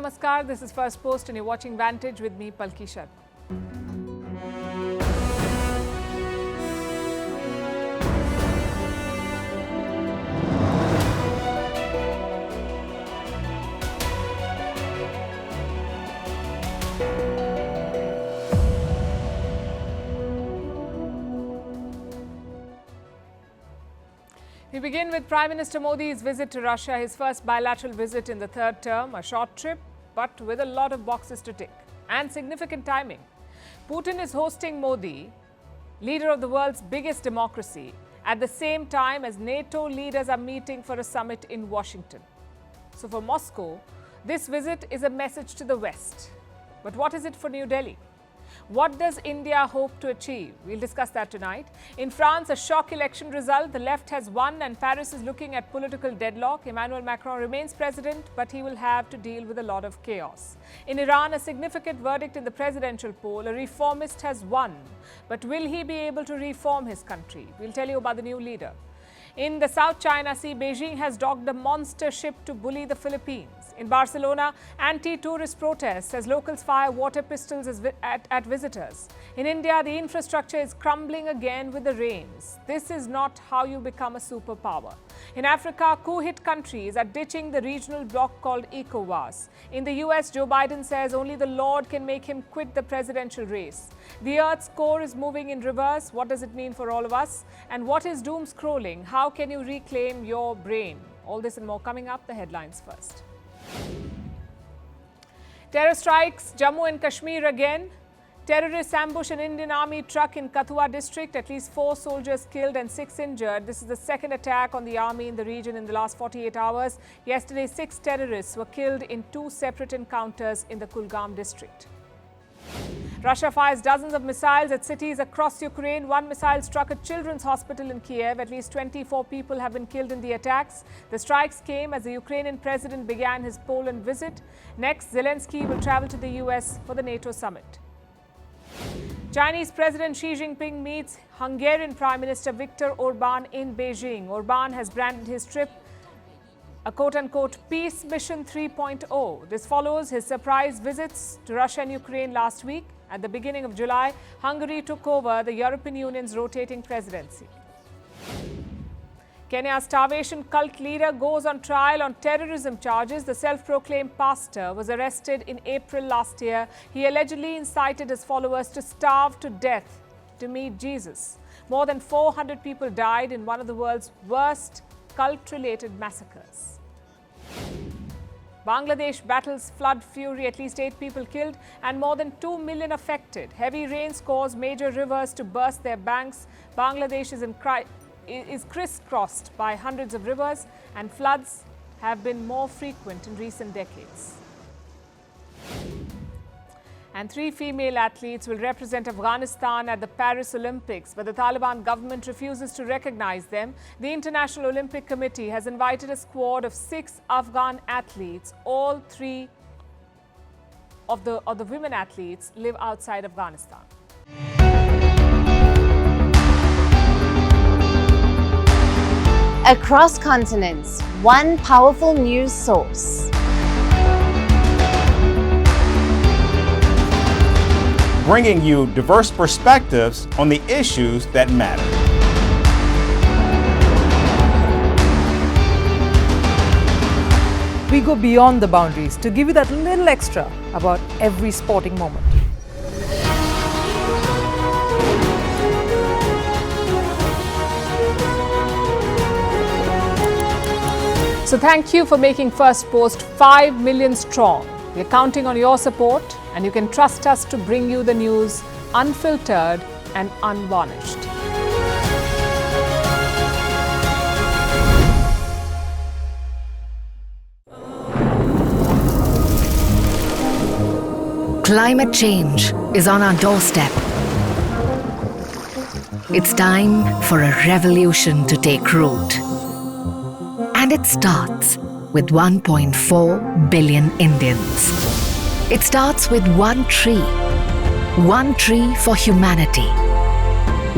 Namaskar, this is Firstpost and you're watching Vantage with me, Palki Sharma. We begin with Prime Minister Modi's visit to Russia, his first bilateral visit in the third term, a short trip, but with a lot of boxes to tick and significant timing. Putin is hosting Modi, leader of the world's biggest democracy, at the same time as NATO leaders are meeting for a summit in Washington. So for Moscow, this visit is a message to the West. But what is it for New Delhi? What does India hope to achieve? We'll discuss that tonight. In France, a shock election result. The left has won and Paris is looking at political deadlock. Emmanuel Macron remains president, but he will have to deal with a lot of chaos. In Iran, a significant verdict in the presidential poll. A reformist has won, but will he be able to reform his country? We'll tell you about the new leader. In the South China Sea, Beijing has docked a monster ship to bully the Philippines. In Barcelona, anti-tourist protests as locals fire water pistols at visitors. In India, the infrastructure is crumbling again with the rains. This is not how you become a superpower. In Africa, coup-hit countries are ditching the regional bloc called ECOWAS. In the US, Joe Biden says only the Lord can make him quit the presidential race. The Earth's core is moving in reverse. What does it mean for all of us? And what is doom scrolling? How can you reclaim your brain? All this and more coming up. The headlines first. Terror strikes Jammu and Kashmir again. Terrorists ambush an Indian Army truck in Kathua district. At least 4 soldiers killed and 6 injured. This is the second attack on the army in the region in the last 48 hours. Yesterday, 6 terrorists were killed in 2 separate encounters in the Kulgam district. Russia fires dozens of missiles at cities across Ukraine. 1 missile struck a children's hospital in Kiev. At least 24 people have been killed in the attacks. The strikes came as the Ukrainian president began his Poland visit. Next, Zelensky will travel to the US for the NATO summit. Chinese President Xi Jinping meets Hungarian Prime Minister Viktor Orban in Beijing. Orban has branded his trip a quote-unquote peace mission 3.0. This follows his surprise visits to Russia and Ukraine last week. At the beginning of July, Hungary took over the European Union's rotating presidency. Kenya's starvation cult leader goes on trial on terrorism charges. The self-proclaimed pastor was arrested in April last year. He allegedly incited his followers to starve to death to meet Jesus. More than 400 people died in one of the world's worst cult-related massacres. Bangladesh battles flood fury, at least 8 people killed and more than 2 million affected. Heavy rains caused major rivers to burst their banks. Bangladesh is crisscrossed by hundreds of rivers and floods have been more frequent in recent decades. And 3 female athletes will represent Afghanistan at the Paris Olympics, but the Taliban government refuses to recognize them. The International Olympic Committee has invited a squad of 6 Afghan athletes. All 3 of the women athletes live outside Afghanistan. Across continents, one powerful news source. Bringing you diverse perspectives on the issues that matter. We go beyond the boundaries to give you that little extra about every sporting moment. So thank you for making Firstpost 5 million strong. We're counting on your support and you can trust us to bring you the news unfiltered and unvarnished. Climate change is on our doorstep. It's time for a revolution to take root. And it starts with 1.4 billion Indians. It starts with 1 tree. 1 tree for humanity.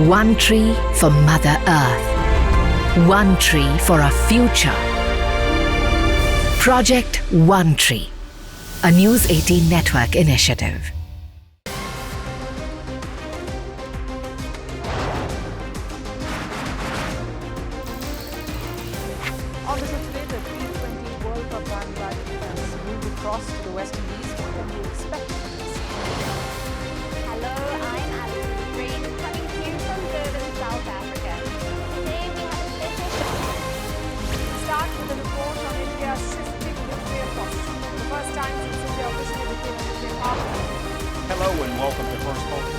1 tree for Mother Earth. 1 tree for our future. Project 1 Tree. a News 18 network initiative. On the show today, the T20 World Cup bandwagon has moved across to the West Indies. What can we expect from this? Hello, I'm Alison Green, coming to you from Durban, South Africa. Today we have a special show. We'll start with a report on India's shifting nuclear posture. For the first time since India officially became a nuclear power. Hello and welcome to Firstpost.